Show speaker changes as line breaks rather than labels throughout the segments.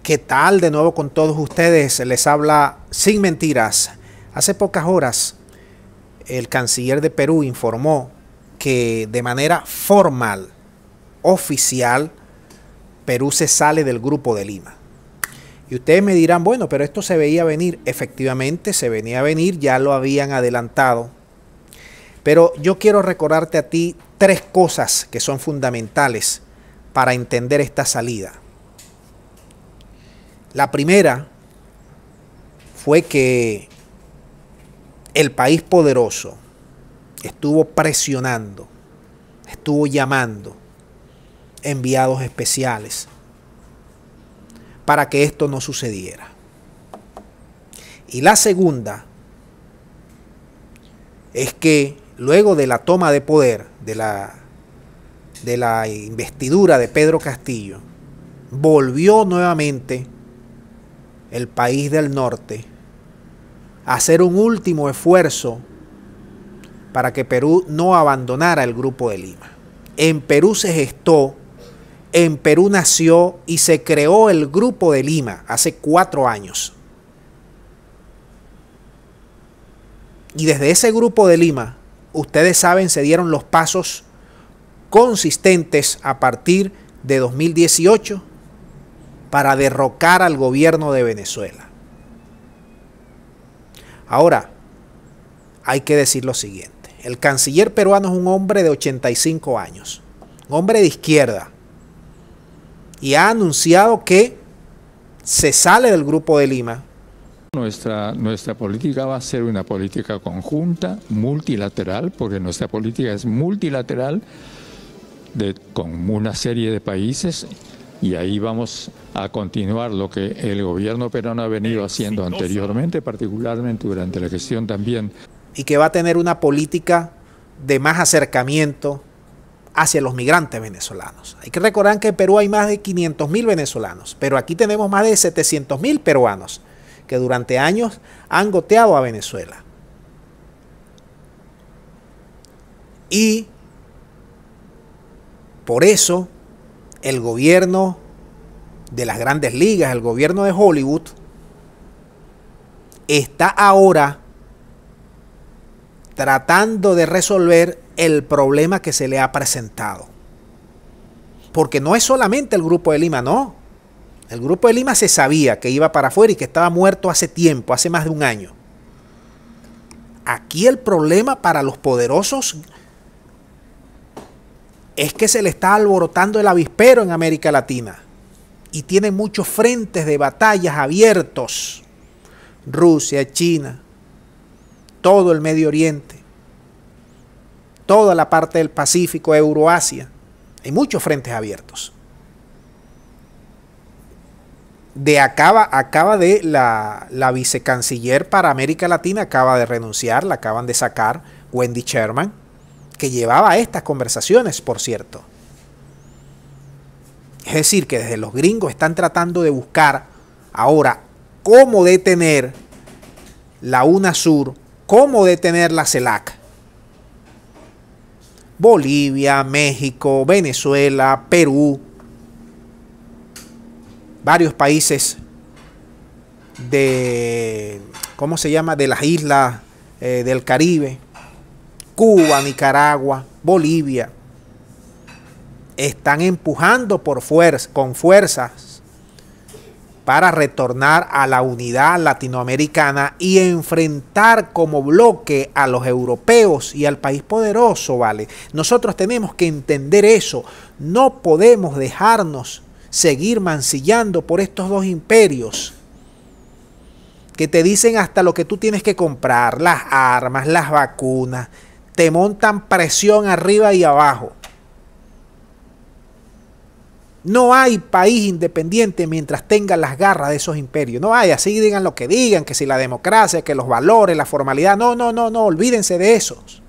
¿Qué tal? De nuevo con todos ustedes, les habla Sin Mentiras. Hace pocas horas el canciller de Perú informó que de manera formal, oficial, Perú se sale del Grupo de Lima. Y ustedes me dirán, bueno, pero esto se veía venir. Efectivamente, se venía a venir, ya lo habían adelantado. Pero yo quiero recordarte a ti tres cosas que son fundamentales para entender esta salida. La primera fue que el país poderoso estuvo presionando, estuvo llamando enviados especiales para que esto no sucediera. Y la segunda es que luego de la toma de poder, de la investidura de Pedro Castillo, volvió nuevamente el país del norte a hacer un último esfuerzo para que Perú no abandonara el Grupo de Lima. En Perú se gestó, en Perú nació y se creó el Grupo de Lima hace 4 años. Y desde ese Grupo de Lima, ustedes saben, se dieron los pasos consistentes a partir de 2018 para derrocar al gobierno de Venezuela. Ahora, hay que decir lo siguiente. El canciller peruano es un hombre de 85 años, un hombre de izquierda, y ha anunciado que se sale del Grupo de Lima.
Nuestra política va a ser una política conjunta, multilateral, porque nuestra política es multilateral con una serie de países. Y ahí vamos a continuar lo que el gobierno peruano ha venido haciendo anteriormente, particularmente durante la gestión también.
Y que va a tener una política de más acercamiento hacia los migrantes venezolanos. Hay que recordar que en Perú hay más de 500.000 venezolanos, pero aquí tenemos más de 700.000 peruanos que durante años han goteado a Venezuela. Y por eso el gobierno de las grandes ligas, el gobierno de Hollywood, está ahora tratando de resolver el problema que se le ha presentado. Porque no es solamente el Grupo de Lima, no. El Grupo de Lima se sabía que iba para afuera y que estaba muerto hace tiempo, hace más de un año. Aquí el problema para los poderosos es que se le está alborotando el avispero en América Latina y tiene muchos frentes de batallas abiertos. Rusia, China, todo el Medio Oriente, toda la parte del Pacífico, Euroasia. Hay muchos frentes abiertos. Acaba de la vicecanciller para América Latina, acaba de renunciar, la acaban de sacar, Wendy Sherman, que llevaba estas conversaciones, por cierto. Es decir, que desde los gringos están tratando de buscar ahora cómo detener la UNASUR, cómo detener la CELAC. Bolivia, México, Venezuela, Perú, varios países de, ¿cómo se llama?, de las islas del Caribe. Cuba, Nicaragua, Bolivia, están empujando con fuerzas para retornar a la unidad latinoamericana y enfrentar como bloque a los europeos y al país poderoso, ¿vale? Nosotros tenemos que entender eso. No podemos dejarnos seguir mancillando por estos dos imperios que te dicen hasta lo que tú tienes que comprar, las armas, las vacunas. Te montan presión arriba y abajo. No hay país independiente mientras tenga las garras de esos imperios. No hay, así digan lo que digan, que si la democracia, que los valores, la formalidad. No, olvídense de esos.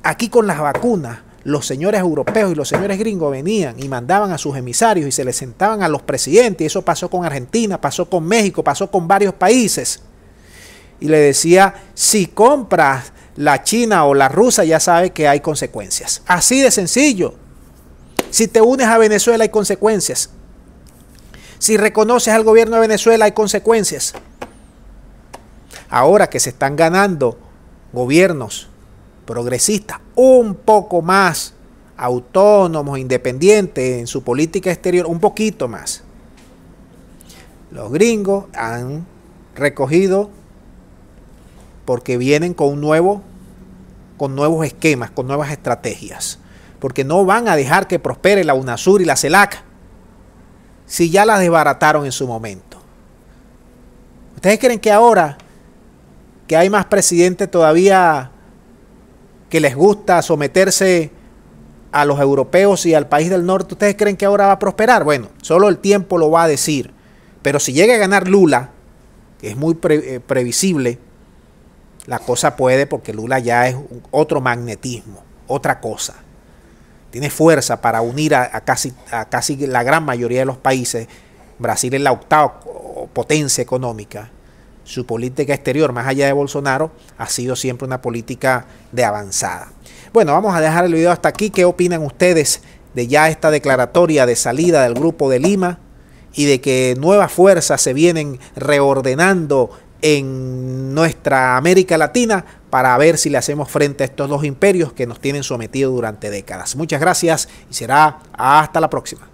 Aquí con las vacunas, los señores europeos y los señores gringos venían y mandaban a sus emisarios y se les sentaban a los presidentes. Y eso pasó con Argentina, pasó con México, pasó con varios países. Y le decía, si compras la china o la rusa, ya sabes que hay consecuencias. Así de sencillo. Si te unes a Venezuela hay consecuencias. Si reconoces al gobierno de Venezuela hay consecuencias. Ahora que se están ganando gobiernos progresistas un poco más autónomos, independientes en su política exterior, un poquito más. Los gringos han recogido porque vienen con nuevos esquemas, con nuevas estrategias. Porque no van a dejar que prospere la UNASUR y la CELAC si ya las desbarataron en su momento. ¿Ustedes creen que ahora que hay más presidentes todavía que les gusta someterse a los europeos y al país del norte, ustedes creen que ahora va a prosperar? Bueno, solo el tiempo lo va a decir. Pero si llega a ganar Lula, que es muy previsible, la cosa puede, porque Lula ya es otro magnetismo, otra cosa. Tiene fuerza para unir a casi la gran mayoría de los países. Brasil es la octava potencia económica. Su política exterior, más allá de Bolsonaro, ha sido siempre una política de avanzada. Bueno, vamos a dejar el video hasta aquí. ¿Qué opinan ustedes de ya esta declaratoria de salida del Grupo de Lima y de que nuevas fuerzas se vienen reordenando en nuestra América Latina para ver si le hacemos frente a estos dos imperios que nos tienen sometidos durante décadas? Muchas gracias y será hasta la próxima.